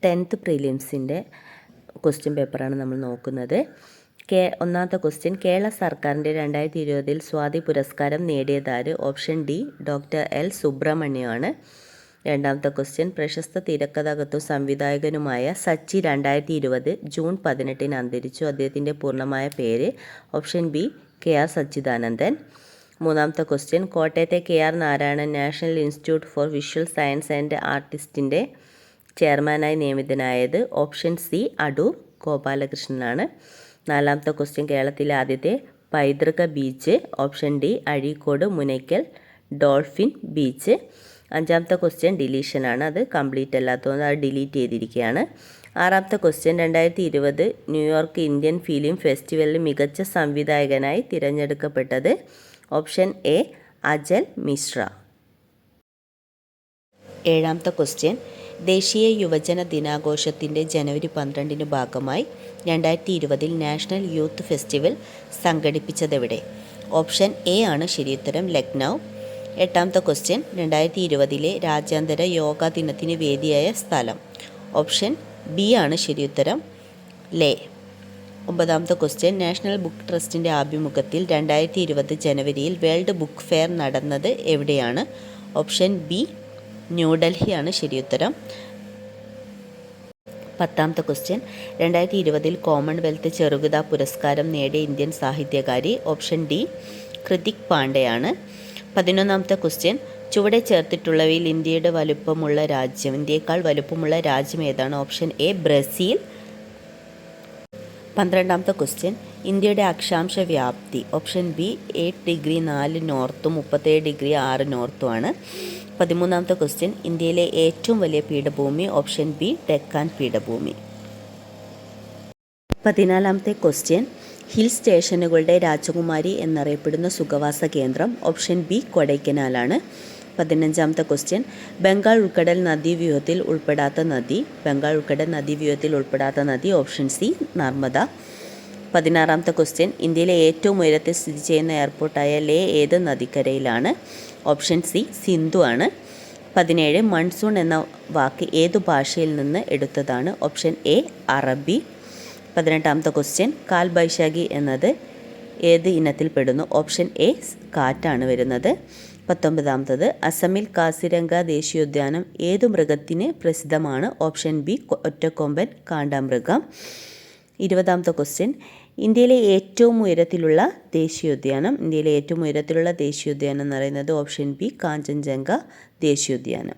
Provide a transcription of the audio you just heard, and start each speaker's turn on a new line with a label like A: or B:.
A: 10th പ്രിലിംസിൻ്റെ question പേപ്പറാണ് നമ്മൾ നോക്കുന്നത്. ഒന്നാമത്തെ ക്വസ്റ്റ്യൻ, കേരള സർക്കാരിൻ്റെ 2020 സ്വാതി പുരസ്കാരം നേടിയതാര്? ഓപ്ഷൻ ഡി ഡോക്ടർ എൽ സുബ്രഹ്മണ്യമാണ്. രണ്ടാമത്തെ ക്വസ്റ്റ്യൻ, പ്രശസ്ത തിരക്കഥാകൃത്തും സംവിധായകനുമായ സച്ചി 2020 ജൂൺ 18 അന്തരിച്ചു. അദ്ദേഹത്തിൻ്റെ പൂർണ്ണമായ പേര്? Option B K R Sachidanandan. മൂന്നാമത്തെ ക്വസ്റ്റ്യൻ, കോട്ടയത്തെ K R Narayanan national institute for visual science and ആർട്ടിസ്റ്റിൻ്റെ ചെയർമാനായി നിയമിതനായത്? ഓപ്ഷൻ സി അടൂർ ഗോപാലകൃഷ്ണനാണ്. നാലാമത്തെ ക്വസ്റ്റ്യൻ, കേരളത്തിലെ ആദ്യത്തെ പൈതൃക ബീച്ച്? Option D Azhikode Munakkal dolphin beach. അഞ്ചാമത്തെ ക്വസ്റ്റ്യൻ ഡിലീഷനാണ്, അത് കംപ്ലീറ്റ് അല്ലാത്തതുകൊണ്ട് അത് ഡിലീറ്റ് ചെയ്തിരിക്കുകയാണ്. ആറാമത്തെ ക്വസ്റ്റ്യൻ, 2020 ന്യൂയോർക്ക് ഇന്ത്യൻ ഫിലിം ഫെസ്റ്റിവലിൽ മികച്ച സംവിധായകനായി തിരഞ്ഞെടുക്കപ്പെട്ടത്? Option A Ajal Mishra. ഏഴാമത്തെ ക്വസ്റ്റ്യൻ, ദേശീയ യുവജന ദിനാഘോഷത്തിൻ്റെ ജനുവരി 12 ഭാഗമായി 2020 നാഷണൽ യൂത്ത് ഫെസ്റ്റിവൽ സംഘടിപ്പിച്ചതെവിടെ? ഓപ്ഷൻ എ ആണ് ശരിയുത്തരം, ലക്നൗ. എട്ടാമത്തെ ക്വസ്റ്റ്യൻ, 2020 രാജ്യാന്തര യോഗാ ദിനത്തിന് വേദിയായ സ്ഥലം? ഓപ്ഷൻ ബി ആണ് ശരിയുത്തരം, ലേ. ഒമ്പതാമത്തെ ക്വസ്റ്റ്യൻ, നാഷണൽ ബുക്ക് ട്രസ്റ്റിൻ്റെ ആഭിമുഖ്യത്തിൽ 2020 ജനുവരിയിൽ വേൾഡ് ബുക്ക് ഫെയർ നടന്നത് എവിടെയാണ്? ഓപ്ഷൻ ബി ന്യൂഡൽഹിയാണ് ശരിയുത്തരം. പത്താമത്തെ ക്വസ്റ്റ്യൻ, 2020 കോമൺവെൽത്ത് ചെറുകഥാ പുരസ്കാരം നേടിയ ഇന്ത്യൻ സാഹിത്യകാരി? ഓപ്ഷൻ ഡി കൃതിക് പാണ്ഡെയാണ്. 11ാമത്തെ ക്വസ്റ്റ്യൻ, ചുവടെ ചേർത്തിട്ടുള്ളവയിൽ ഇന്ത്യയേക്കാൾ വലുപ്പമുള്ള രാജ്യം ഏതാണ്? Option A Brazil. 12ാമത്തെ ക്വസ്റ്റ്യൻ, ഇന്ത്യയുടെ അക്ഷാംശ വ്യാപ്തി? ഓപ്ഷൻ ബി 8°4 നോർത്തും 37°6 നോർത്തുമാണ്. 13ാമത്തെ ക്വസ്റ്റ്യൻ, ഇന്ത്യയിലെ ഏറ്റവും വലിയ പീഠഭൂമി? ഓപ്ഷൻ ബി ഡെക്കാൻ പീഠഭൂമി. 14ാമത്തെ ക്വസ്റ്റ്യൻ, ഹിൽ സ്റ്റേഷനുകളുടെ രാജകുമാരി എന്നറിയപ്പെടുന്ന സുഖവാസ കേന്ദ്രം? ഓപ്ഷൻ ബി കൊടൈക്കനാലാണ്. 15ാമത്തെ ക്വസ്റ്റ്യൻ, ബംഗാൾ ഉൾക്കടൽ നദീവ്യൂഹത്തിൽ ഉൾപ്പെടാത്ത നദി? Option C Narmada. 16ാമത്തെ ക്വസ്റ്റ്യൻ, ഇന്ത്യയിലെ ഏറ്റവും ഉയരത്തിൽ സ്ഥിതി ചെയ്യുന്ന എയർപോർട്ടായ ലേ ഏത് നദിക്കരയിലാണ്? ഓപ്ഷൻ സി സിന്ധു ആണ്. 17, മൺസൂൺ എന്ന വാക്ക് ഏതു ഭാഷയിൽ നിന്ന് എടുത്തതാണ്? ഓപ്ഷൻ എ അറബി. 18ാമത്തെ ക്വസ്റ്റ്യൻ, കാൽബൈശാഖി എന്നത് ഏത് ഇനത്തിൽപ്പെടുന്നു? ഓപ്ഷൻ എ കാറ്റാണ് വരുന്നത്. 19ാമത്തത്, അസമിൽ കാസിരംഗ ദേശീയോദ്യാനം ഏതു മൃഗത്തിന് പ്രസിദ്ധമാണ്? ഓപ്ഷൻ ബി ഒറ്റക്കൊമ്പൻ കാണ്ടാമൃഗം. 20ാമത്തെ ക്വസ്റ്റ്യൻ, ഇന്ത്യയിലെ ഏറ്റവും ഉയരത്തിലുള്ള ദേശീയോദ്യാനം എന്ന് പറയുന്നത്? ഓപ്ഷൻ ബി കാഞ്ചൻജംഗ ദേശീയോദ്യാനം.